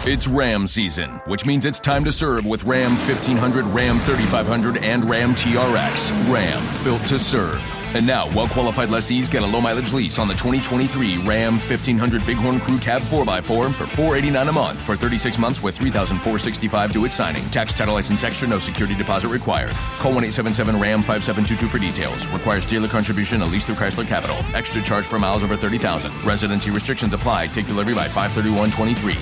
It's Ram season, which means it's time to serve with Ram 1500, Ram 3500, and Ram TRX. Ram, built to serve. And now, well-qualified lessees get a low-mileage lease on the 2023 Ram 1500 Bighorn Crew Cab 4x4 for $489 a month for 36 months with $3,465 due at signing. Tax, title, license extra, no security deposit required. Call 1-877-RAM-5722 for details. Requires dealer contribution, a lease through Chrysler Capital. Extra charge for miles over 30,000. Residency restrictions apply. Take delivery by 5/31/23.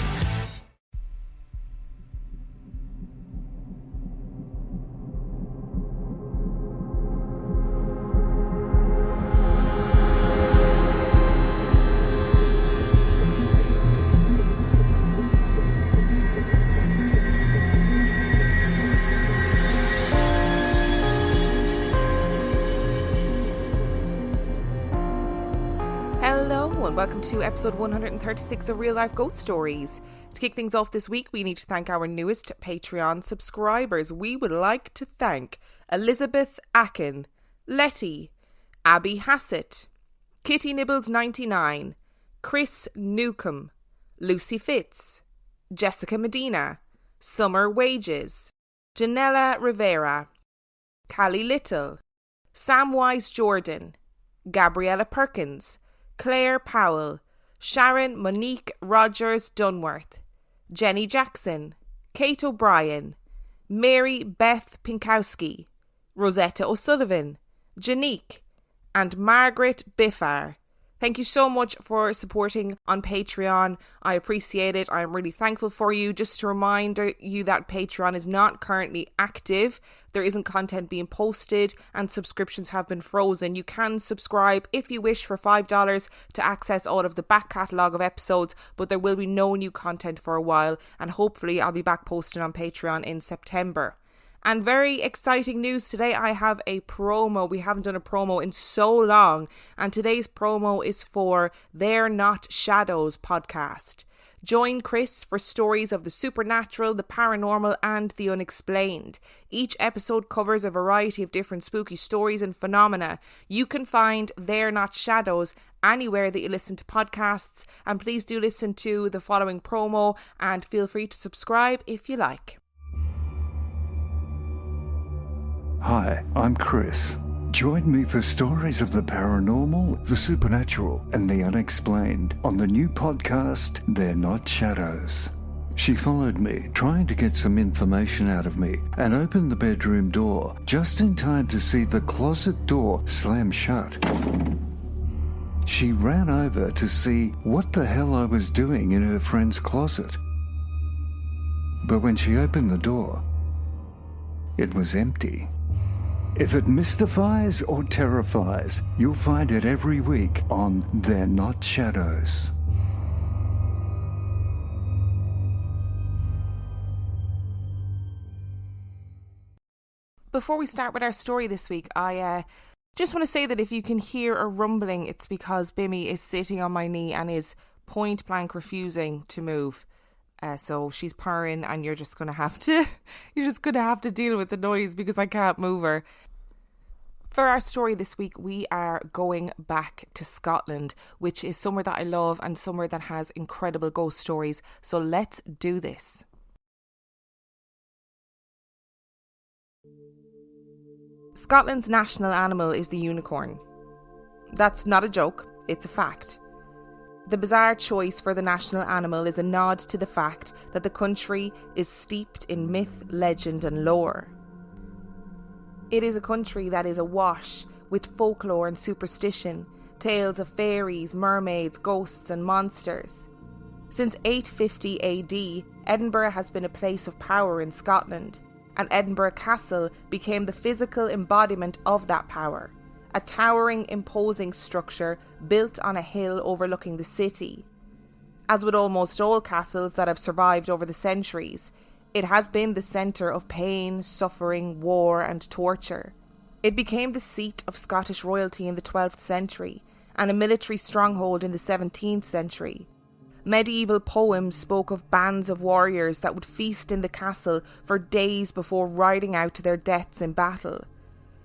Welcome to episode 136 of Real Life Ghost Stories. To kick things off this week, we need to thank our newest Patreon subscribers. We would like to thank Elizabeth Akin, Letty, Abby Hassett, Kitty Nibbles 99, Chris Newcomb, Lucy Fitz, Jessica Medina, Summer Wages, Janella Rivera, Callie Little, Samwise Jordan, Gabriella Perkins, Claire Powell, Sharon Monique Rogers Dunworth, Jenny Jackson, Kate O'Brien, Mary Beth Pinkowski, Rosetta O'Sullivan, Janique, and Margaret Biffar. Thank you so much for supporting on Patreon. I appreciate it. I'm really thankful for you. Just to remind you that Patreon is not currently active. There isn't content being posted and subscriptions have been frozen. You can subscribe if you wish for $5 to access all of the back catalogue of episodes, but there will be no new content for a while, and hopefully I'll be back posting on Patreon in September. And very exciting news today, I have a promo. We haven't done a promo in so long, and today's promo is for They're Not Shadows podcast. Join Chris for stories of the supernatural, the paranormal, and the unexplained. Each episode covers a variety of different spooky stories and phenomena. You can find They're Not Shadows anywhere that you listen to podcasts, and please do listen to the following promo and feel free to subscribe if you like. Hi, I'm Chris. Join me for stories of the paranormal, the supernatural, and the unexplained on the new podcast, They're Not Shadows. She followed me, trying to get some information out of me, and opened the bedroom door just in time to see the closet door slam shut. She ran over to see what the hell I was doing in her friend's closet. But when she opened the door, it was empty. If it mystifies or terrifies, you'll find it every week on They're Not Shadows. Before we start with our story this week, I just want to say that if you can hear a rumbling, it's because Bimmy is sitting on my knee and is point blank refusing to move. So she's purring, and you're just gonna have to deal with the noise because I can't move her. For our story this week, we are going back to Scotland, which is somewhere that I love and somewhere that has incredible ghost stories. So let's do this. Scotland's national animal is the unicorn. That's not a joke, it's a fact. The bizarre choice for the national animal is a nod to the fact that the country is steeped in myth, legend and lore. It is a country that is awash with folklore and superstition, tales of fairies, mermaids, ghosts and monsters. Since 850 AD, Edinburgh has been a place of power in Scotland, and Edinburgh Castle became the physical embodiment of that power. A towering, imposing structure built on a hill overlooking the city. As with almost all castles that have survived over the centuries, it has been the centre of pain, suffering, war and torture. It became the seat of Scottish royalty in the 12th century and a military stronghold in the 17th century. Medieval poems spoke of bands of warriors that would feast in the castle for days before riding out to their deaths in battle.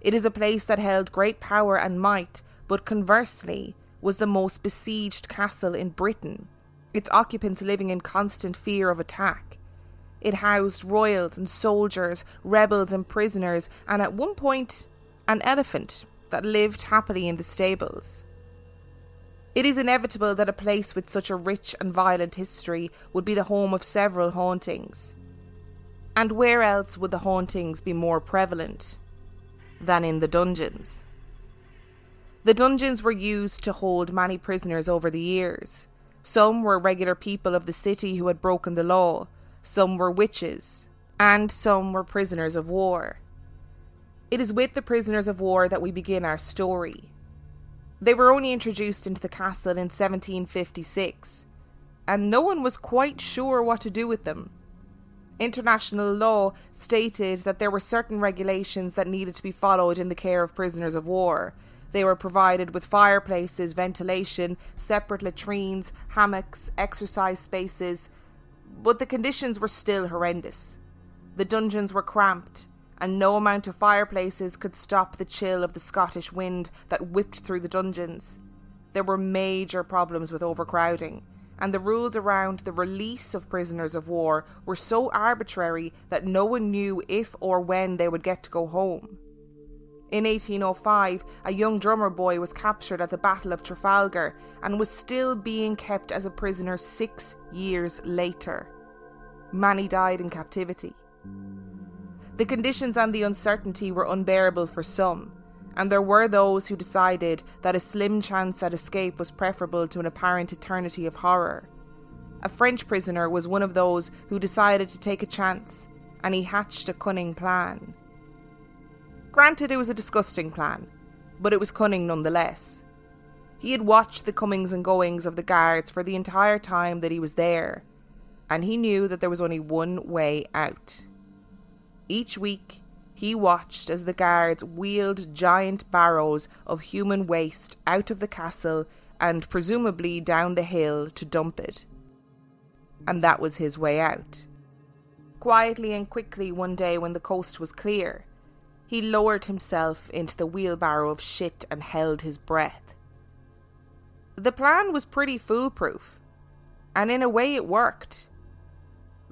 It is a place that held great power and might, but conversely, was the most besieged castle in Britain. its occupants living in constant fear of attack. It housed royals and soldiers, rebels and prisoners, and at one point, an elephant that lived happily in the stables. It is inevitable that a place with such a rich and violent history would be the home of several hauntings. And where else would the hauntings be more prevalent than in the dungeons? The dungeons were used to hold many prisoners over the years. Some were regular people of the city who had broken the law, some were witches, and some were prisoners of war. It is with the prisoners of war that we begin our story. They were only introduced into the castle in 1756, and no one was quite sure what to do with them. International law stated that there were certain regulations that needed to be followed in the care of prisoners of war. They were provided with fireplaces, ventilation, separate latrines, hammocks, exercise spaces, but the conditions were still horrendous. The dungeons were cramped, and no amount of fireplaces could stop the chill of the Scottish wind that whipped through the dungeons. There were major problems with overcrowding, and the rules around the release of prisoners of war were so arbitrary that no one knew if or when they would get to go home. In 1805, a young drummer boy was captured at the Battle of Trafalgar and was still being kept as a prisoner 6 years later. Many died in captivity. The conditions and the uncertainty were unbearable for some, and there were those who decided that a slim chance at escape was preferable to an apparent eternity of horror. A French prisoner was one of those who decided to take a chance, and he hatched a cunning plan. Granted, it was a disgusting plan, but it was cunning nonetheless. He had watched the comings and goings of the guards for the entire time that he was there, and he knew that there was only one way out. Each week, he watched as the guards wheeled giant barrows of human waste out of the castle and presumably down the hill to dump it. And that was his way out. Quietly and quickly one day when the coast was clear, he lowered himself into the wheelbarrow of shit and held his breath. The plan was pretty foolproof, and in a way it worked.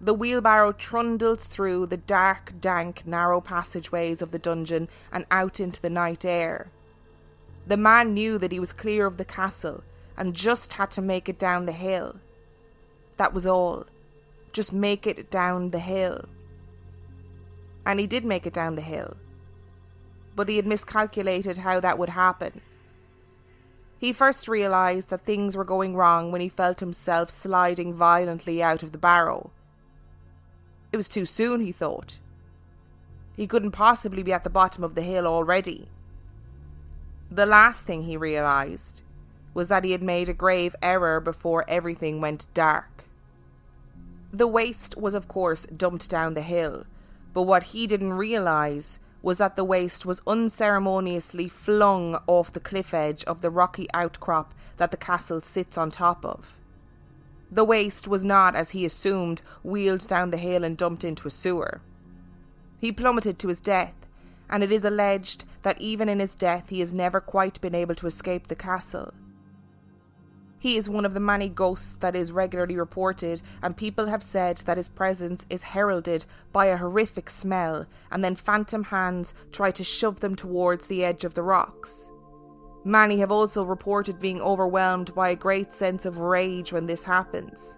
The wheelbarrow trundled through the dark, dank, narrow passageways of the dungeon and out into the night air. The man knew that he was clear of the castle and just had to make it down the hill. That was all. Just make it down the hill. And he did make it down the hill. But he had miscalculated how that would happen. He first realised that things were going wrong when he felt himself sliding violently out of the barrow. It was too soon, he thought. He couldn't possibly be at the bottom of the hill already. The last thing he realised was that he had made a grave error before everything went dark. The waste was of course dumped down the hill, but what he didn't realise was that the waste was unceremoniously flung off the cliff edge of the rocky outcrop that the castle sits on top of. The waste was not, as he assumed, wheeled down the hill and dumped into a sewer. He plummeted to his death, and it is alleged that even in his death he has never quite been able to escape the castle. He is one of the many ghosts that is regularly reported, and people have said that his presence is heralded by a horrific smell, and then phantom hands try to shove them towards the edge of the rocks. Many have also reported being overwhelmed by a great sense of rage when this happens.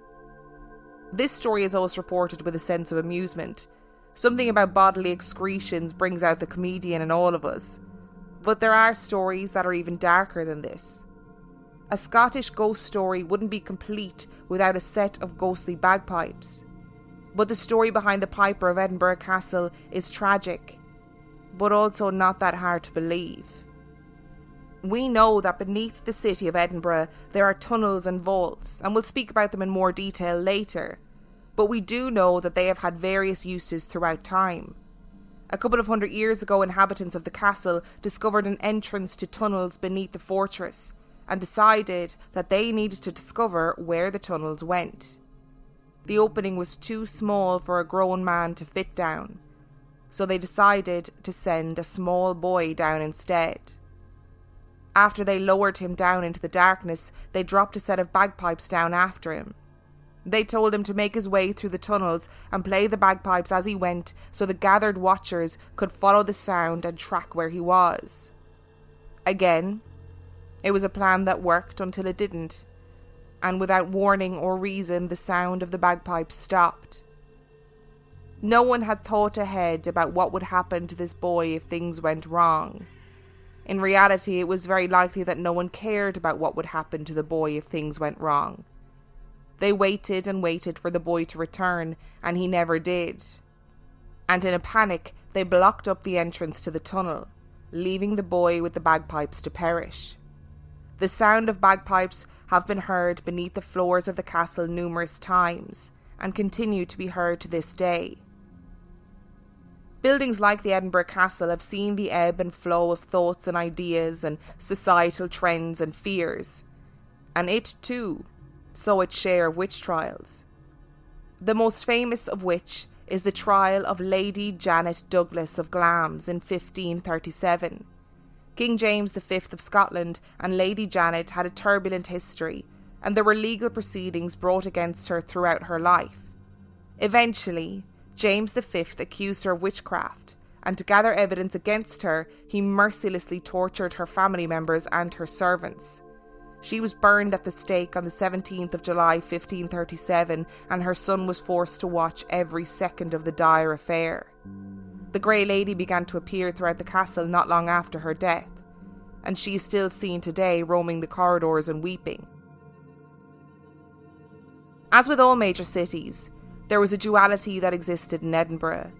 This story is also reported with a sense of amusement. Something about bodily excretions brings out the comedian in all of us. But there are stories that are even darker than this. A Scottish ghost story wouldn't be complete without a set of ghostly bagpipes. But the story behind the Piper of Edinburgh Castle is tragic, but also not that hard to believe. We know that beneath the city of Edinburgh there are tunnels and vaults, and we'll speak about them in more detail later, but we do know that they have had various uses throughout time. A couple of 100 years ago, inhabitants of the castle discovered an entrance to tunnels beneath the fortress, and decided that they needed to discover where the tunnels went. The opening was too small for a grown man to fit down, so they decided to send a small boy down instead. After they lowered him down into the darkness, they dropped a set of bagpipes down after him. They told him to make his way through the tunnels and play the bagpipes as he went so the gathered watchers could follow the sound and track where he was. Again, it was a plan that worked until it didn't, and without warning or reason, the sound of the bagpipes stopped. No one had thought ahead about what would happen to this boy if things went wrong. In reality, it was very likely that no one cared about what would happen to the boy if things went wrong. They waited and waited for the boy to return, and he never did. And in a panic, they blocked up the entrance to the tunnel, leaving the boy with the bagpipes to perish. The sound of bagpipes have been heard beneath the floors of the castle numerous times, and continue to be heard to this day. Buildings like the Edinburgh Castle have seen the ebb and flow of thoughts and ideas and societal trends and fears, and it too saw its share of witch trials. The most famous of which is the trial of Lady Janet Douglas of Glamis in 1537. King James V of Scotland and Lady Janet had a turbulent history, and there were legal proceedings brought against her throughout her life. Eventually, James V accused her of witchcraft, and to gather evidence against her, he mercilessly tortured her family members and her servants. She was burned at the stake on the 17th of July 1537, and her son was forced to watch every second of the dire affair. The Grey Lady began to appear throughout the castle not long after her death, and she is still seen today roaming the corridors and weeping. As with all major cities, there was a duality that existed in Edinburgh.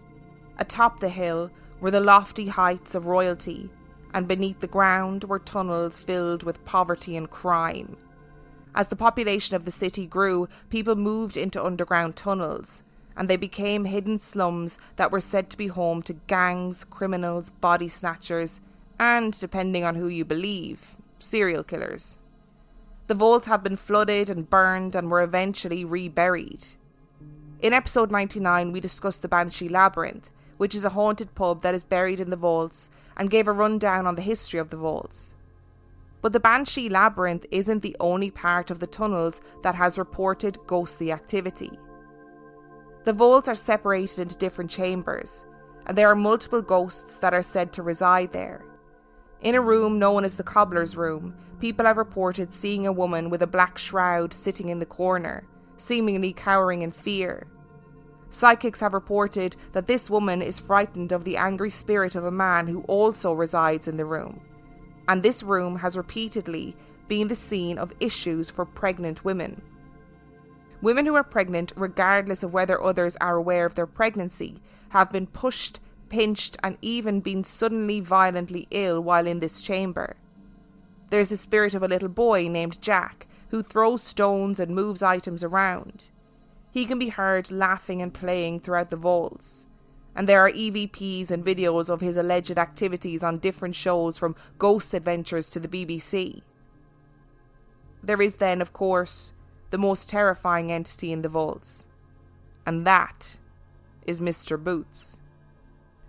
Atop the hill were the lofty heights of royalty, and beneath the ground were tunnels filled with poverty and crime. As the population of the city grew, people moved into underground tunnels, and they became hidden slums that were said to be home to gangs, criminals, body snatchers, and, depending on who you believe, serial killers. The vaults have been flooded and burned and were eventually reburied. In episode 99, we discussed the Banshee Labyrinth, which is a haunted pub that is buried in the vaults, and gave a rundown on the history of the vaults. But the Banshee Labyrinth isn't the only part of the tunnels that has reported ghostly activity. The vaults are separated into different chambers, and there are multiple ghosts that are said to reside there. In a room known as the Cobbler's Room, people have reported seeing a woman with a black shroud sitting in the corner, seemingly cowering in fear. Psychics have reported that this woman is frightened of the angry spirit of a man who also resides in the room, and this room has repeatedly been the scene of issues for pregnant women. Women who are pregnant, regardless of whether others are aware of their pregnancy, have been pushed, pinched, and even been suddenly violently ill while in this chamber. There's the spirit of a little boy named Jack, who throws stones and moves items around. He can be heard laughing and playing throughout the vaults, and there are EVPs and videos of his alleged activities on different shows from Ghost Adventures to the BBC. There is then, of course, the most terrifying entity in the vaults, and that is Mr. Boots.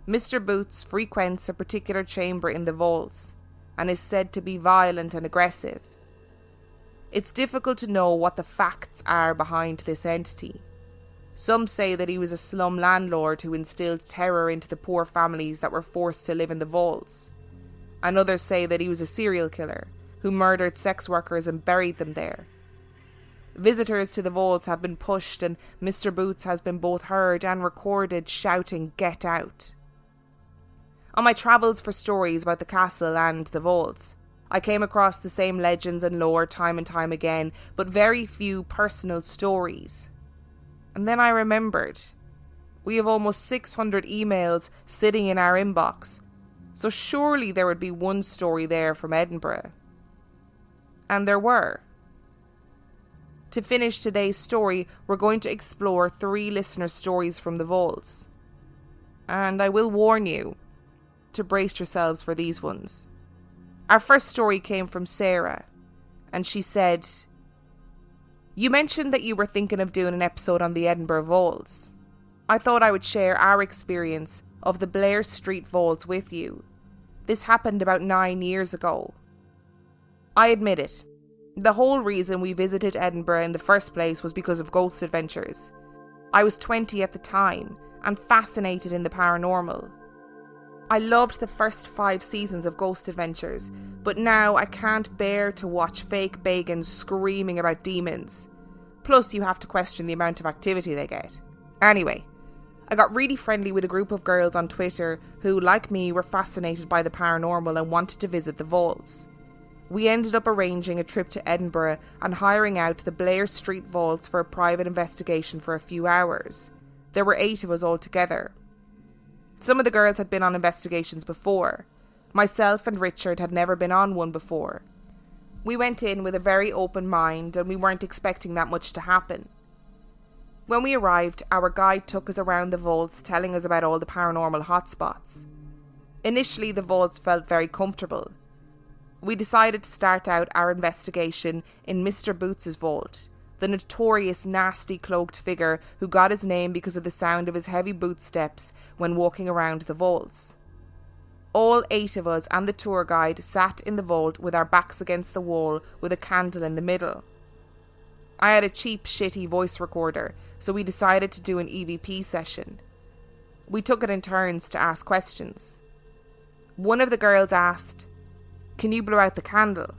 Mr. Boots frequents a particular chamber in the vaults, and is said to be violent and aggressive. It's difficult to know what the facts are behind this entity. Some say that he was a slum landlord who instilled terror into the poor families that were forced to live in the vaults. And others say that he was a serial killer who murdered sex workers and buried them there. Visitors to the vaults have been pushed, and Mr. Boots has been both heard and recorded shouting, "Get out!" On my travels for stories about the castle and the vaults, I came across the same legends and lore time and time again, but very few personal stories. And then I remembered, we have almost 600 emails sitting in our inbox, so surely there would be one story there from Edinburgh. And there were. To finish today's story, we're going to explore 3 listener stories from the vaults. And I will warn you to brace yourselves for these ones. Our first story came from Sarah, and she said, "You mentioned that you were thinking of doing an episode on the Edinburgh Vaults. I thought I would share our experience of the Blair Street Vaults with you. This happened about 9 years ago. I admit it, The whole reason we visited Edinburgh in the first place was because of ghost adventures. I was 20 at the time and fascinated in the paranormal. I loved the first 5 seasons of Ghost Adventures, but now I can't bear to watch fake Bagans screaming about demons. Plus, you have to question the amount of activity they get. Anyway, I got really friendly with a group of girls on Twitter who, like me, were fascinated by the paranormal and wanted to visit the vaults. We ended up arranging a trip to Edinburgh and hiring out the Blair Street vaults for a private investigation for a few hours. There were 8 of us all together. Some of the girls had been on investigations before. Myself and Richard had never been on one before. We went in with a very open mind and we weren't expecting that much to happen. When we arrived, our guide took us around the vaults, telling us about all the paranormal hotspots. Initially, the vaults felt very comfortable. We decided to start out our investigation in Mr. Boots's vault, the notorious nasty cloaked figure who got his name because of the sound of his heavy boot steps when walking around the vaults. All 8 of us and the tour guide sat in the vault with our backs against the wall with a candle in the middle. I had a cheap, shitty voice recorder, so we decided to do an EVP session. We took it in turns to ask questions. One of the girls asked, "Can you blow out the candle?"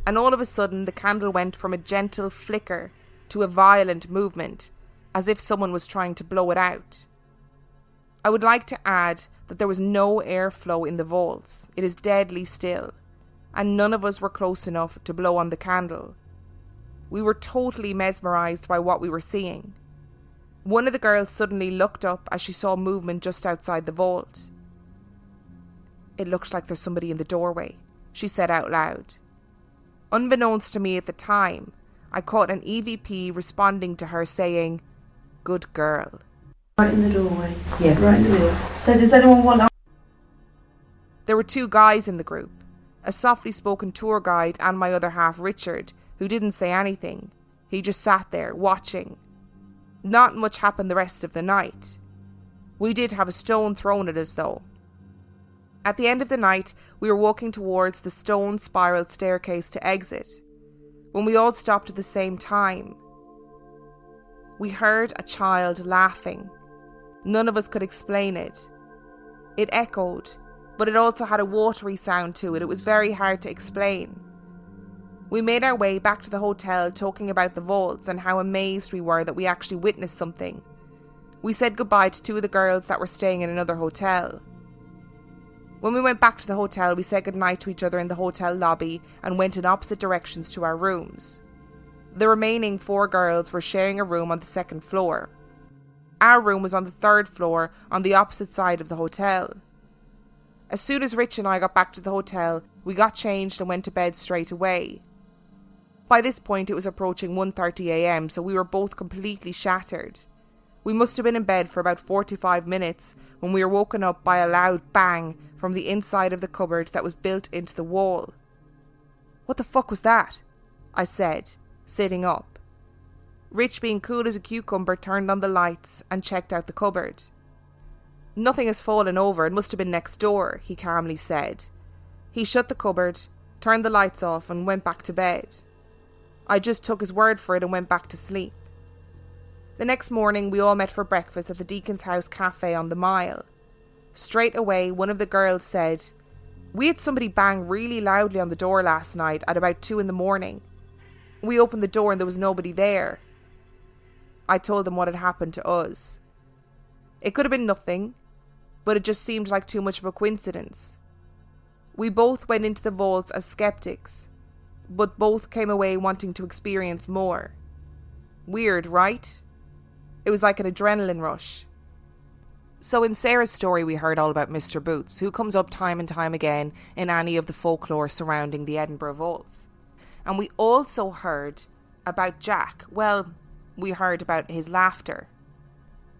And all of a sudden the candle went from a gentle flicker to a violent movement, as if someone was trying to blow it out. I would like to add that there was no airflow in the vaults. It is deadly still, and none of us were close enough to blow on the candle. We were totally mesmerised by what we were seeing. One of the girls suddenly looked up as she saw movement just outside the vault. "It looks like there's somebody in the doorway," she said out loud. Unbeknownst to me at the time, I caught an EVP responding to her saying, "Good girl." Right in the doorway. Yeah, right in the middle. So does anyone want... There were 2 guys in the group, a softly spoken tour guide and my other half Richard, who didn't say anything. He just sat there, watching. Not much happened the rest of the night. We did have a stone thrown at us though. At the end of the night, we were walking towards the stone spiral staircase to exit, when we all stopped at the same time. We heard a child laughing. None of us could explain it. It echoed, but it also had a watery sound to it. It was very hard to explain. We made our way back to the hotel talking about the vaults and how amazed we were that we actually witnessed something. We said goodbye to 2 of the girls that were staying in another hotel. When we went back to the hotel, we said goodnight to each other in the hotel lobby and went in opposite directions to our rooms. The remaining 4 girls were sharing a room on the 2nd floor. Our room was on the 3rd floor on the opposite side of the hotel. As soon as Rich and I got back to the hotel, we got changed and went to bed straight away. By this point it was approaching 1:30 a.m, so we were both completely shattered. We must have been in bed for about 45 minutes when we were woken up by a loud bang from the inside of the cupboard that was built into the wall. "What the fuck was that?" I said, sitting up. Rich, being cool as a cucumber, turned on the lights and checked out the cupboard. "Nothing has fallen over, it must have been next door," he calmly said. He shut the cupboard, turned the lights off and went back to bed. I just took his word for it and went back to sleep. The next morning we all met for breakfast at the Deacon's House Cafe on the Mile. Straight away one of the girls said, "We had somebody bang really loudly on the door last night at about 2 a.m. We opened the door and there was nobody there." I told them what had happened to us. It could have been nothing, but it just seemed like too much of a coincidence. We both went into the vaults as skeptics, but both came away wanting to experience more. Weird, right? It was like an adrenaline rush. So in Sarah's story we heard all about Mr. Boots, who comes up time and time again in any of the folklore surrounding the Edinburgh vaults. And we also heard about Jack. Well, we heard about his laughter.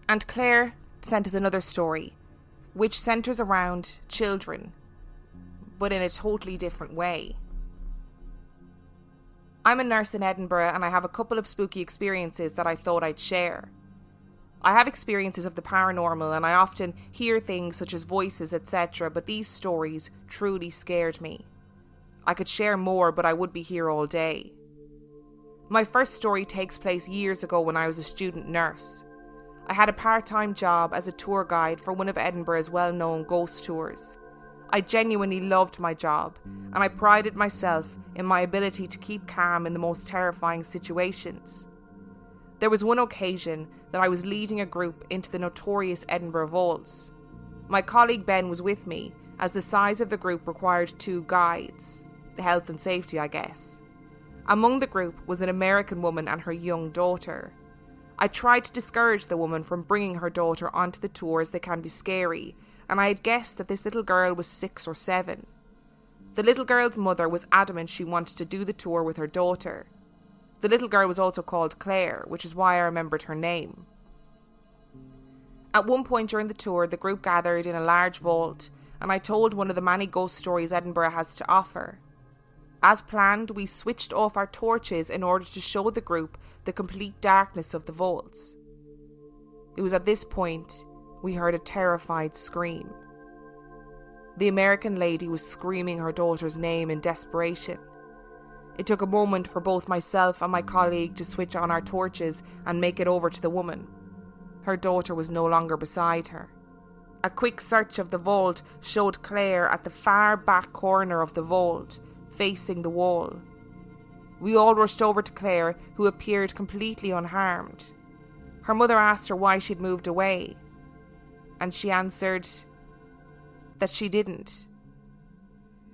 And Claire sent us another story, which centres around children, but in a totally different way. I'm a nurse in Edinburgh and I have a couple of spooky experiences that I thought I'd share. I have experiences of the paranormal and I often hear things such as voices, etc., but these stories truly scared me. I could share more, but I would be here all day. My first story takes place years ago when I was a student nurse. I had a part-time job as a tour guide for one of Edinburgh's well-known ghost tours. I genuinely loved my job, and I prided myself in my ability to keep calm in the most terrifying situations. There was one occasion that I was leading a group into the notorious Edinburgh vaults. My colleague Ben was with me, as the size of the group required 2 guides. The health and safety, I guess. Among the group was an American woman and her young daughter. I tried to discourage the woman from bringing her daughter onto the tour as they can be scary, and I had guessed that this little girl was 6 or 7. The little girl's mother was adamant she wanted to do the tour with her daughter. The little girl was also called Claire, which is why I remembered her name. At one point during the tour, the group gathered in a large vault, and I told one of the many ghost stories Edinburgh has to offer. As planned, we switched off our torches in order to show the group the complete darkness of the vaults. It was at this point we heard a terrified scream. The American lady was screaming her daughter's name in desperation. It took a moment for both myself and my colleague to switch on our torches and make it over to the woman. Her daughter was no longer beside her. A quick search of the vault showed Claire at the far back corner of the vault, facing the wall. We all rushed over to Claire, who appeared completely unharmed. Her mother asked her why she'd moved away, and she answered that she didn't.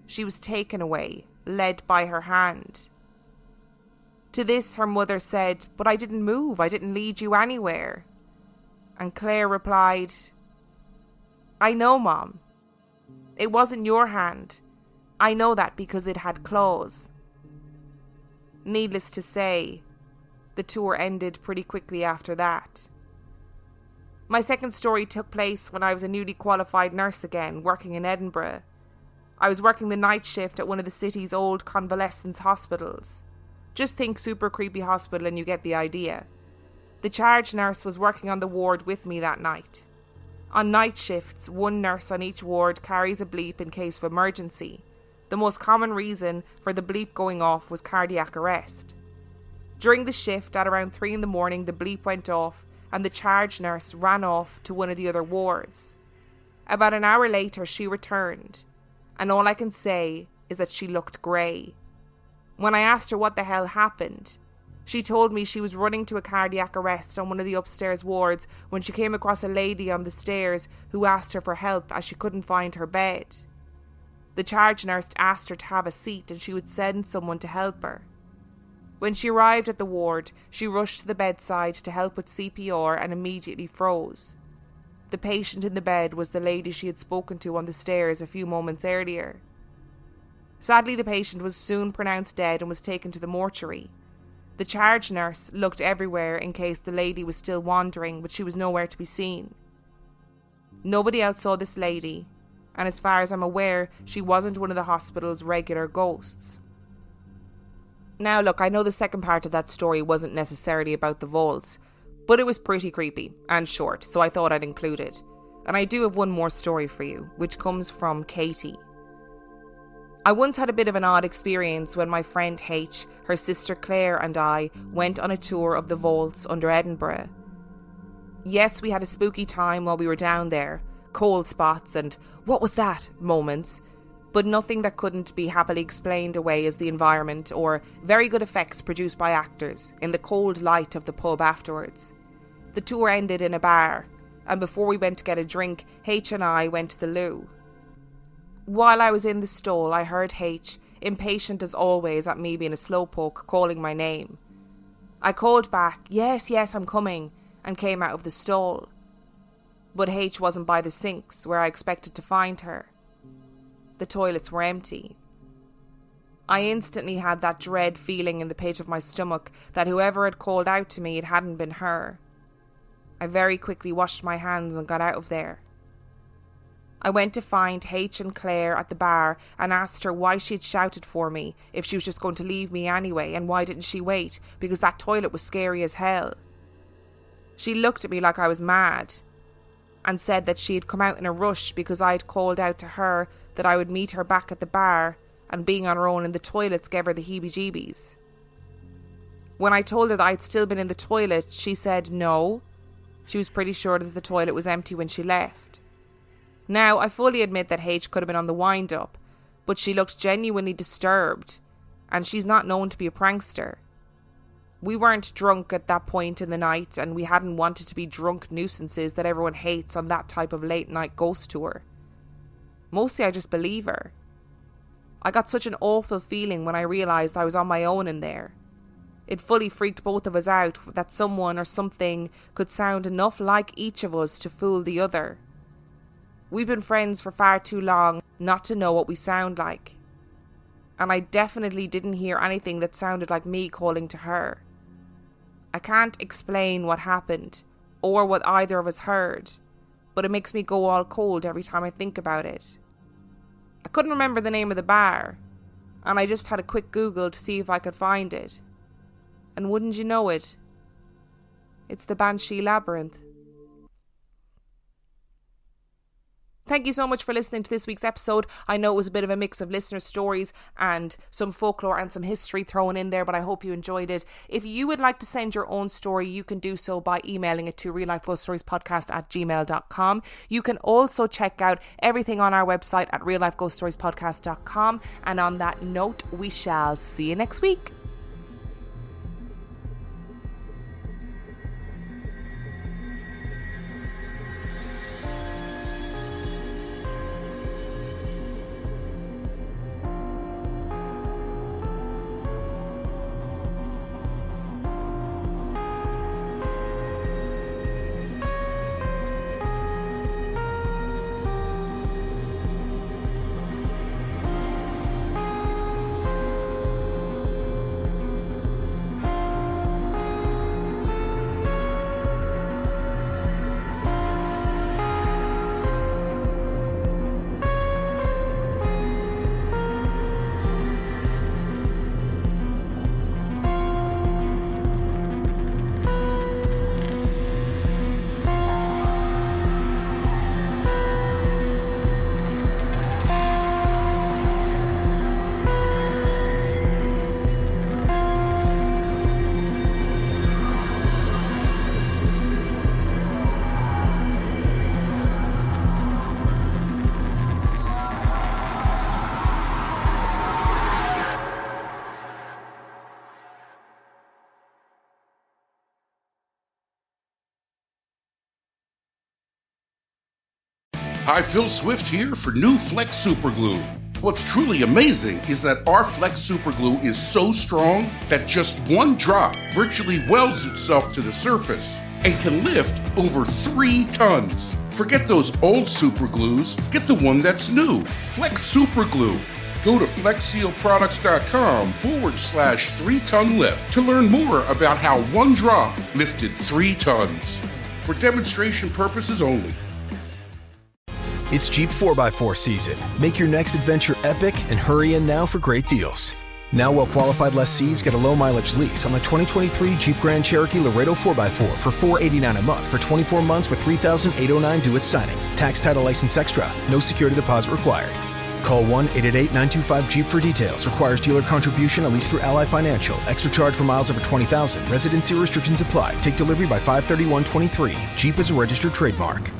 She was taken away, led by her hand. To this, her mother said, "But I didn't move, I didn't lead you anywhere." And Claire replied, "I know, Mom. It wasn't your hand. I know that because it had claws." Needless to say, the tour ended pretty quickly after that. My second story took place when I was a newly qualified nurse again, working in Edinburgh. I was working the night shift at one of the city's old convalescence hospitals. Just think super creepy hospital and you get the idea. The charge nurse was working on the ward with me that night. On night shifts, one nurse on each ward carries a bleep in case of emergency. The most common reason for the bleep going off was cardiac arrest. During the shift, at around 3 in the morning, the bleep went off and the charge nurse ran off to one of the other wards. About an hour later, she returned, and all I can say is that she looked grey. When I asked her what the hell happened, she told me she was running to a cardiac arrest on one of the upstairs wards when she came across a lady on the stairs who asked her for help as she couldn't find her bed. The charge nurse asked her to have a seat and she would send someone to help her. When she arrived at the ward, she rushed to the bedside to help with CPR and immediately froze. The patient in the bed was the lady she had spoken to on the stairs a few moments earlier. Sadly, the patient was soon pronounced dead and was taken to the mortuary. The charge nurse looked everywhere in case the lady was still wandering, but she was nowhere to be seen. Nobody else saw this lady, and as far as I'm aware, she wasn't one of the hospital's regular ghosts. Now look, I know the second part of that story wasn't necessarily about the vaults, but it was pretty creepy and short, so I thought I'd include it. And I do have one more story for you, which comes from Katie. I once had a bit of an odd experience when my friend H, her sister Claire and I went on a tour of the vaults under Edinburgh. Yes, we had a spooky time while we were down there, cold spots and "what was that?" moments, but nothing that couldn't be happily explained away as the environment or very good effects produced by actors in the cold light of the pub afterwards. The tour ended in a bar, and before we went to get a drink, H and I went to the loo. While I was in the stall, I heard H, impatient as always at me being a slowpoke, calling my name. I called back, yes, I'm coming, and came out of the stall. But H wasn't by the sinks where I expected to find her. The toilets were empty. I instantly had that dread feeling in the pit of my stomach that whoever had called out to me, it hadn't been her. I very quickly washed my hands and got out of there. I went to find H and Claire at the bar and asked her why she had shouted for me if she was just going to leave me anyway, and why didn't she wait, because that toilet was scary as hell. She looked at me like I was mad and said that she had come out in a rush because I had called out to her that I would meet her back at the bar and being on her own in the toilets gave her the heebie-jeebies. When I told her that I'd still been in the toilet, she said no. She was pretty sure that the toilet was empty when she left. Now, I fully admit that H could have been on the wind-up, but she looked genuinely disturbed, and she's not known to be a prankster. We weren't drunk at that point in the night, and we hadn't wanted to be drunk nuisances that everyone hates on that type of late-night ghost tour. Mostly I just believe her. I got such an awful feeling when I realised I was on my own in there. It fully freaked both of us out that someone or something could sound enough like each of us to fool the other. We've been friends for far too long not to know what we sound like. And I definitely didn't hear anything that sounded like me calling to her. I can't explain what happened or what either of us heard, but it makes me go all cold every time I think about it. I couldn't remember the name of the bar, and I just had a quick Google to see if I could find it. And wouldn't you know it, it's the Banshee Labyrinth. Thank you so much for listening to this week's episode. I know it was a bit of a mix of listener stories and some folklore and some history thrown in there, but I hope you enjoyed it. If you would like to send your own story, you can do so by emailing it to reallifeghoststoriespodcast@gmail.com. You can also check out everything on our website at reallifeghoststoriespodcast.com. And on that note, we shall see you next week. Hi, Phil Swift here for new Flex Super Glue. What's truly amazing is that our Flex Super Glue is so strong that just one drop virtually welds itself to the surface and can lift over 3 tons. Forget those old super glues, get the one that's new, Flex Super Glue. Go to flexsealproducts.com/3-ton lift to learn more about how one drop lifted 3 tons. For demonstration purposes only. It's Jeep 4x4 season. Make your next adventure epic and hurry in now for great deals. Now well-qualified lessees get a low-mileage lease on the 2023 Jeep Grand Cherokee Laredo 4x4 for $489 a month for 24 months with $3,809 due at signing. Tax, title, license extra. No security deposit required. Call 1-888-925-JEEP for details. Requires dealer contribution, at least through Ally Financial. Extra charge for miles over 20,000. Residency restrictions apply. Take delivery by 5/31/23. Jeep is a registered trademark.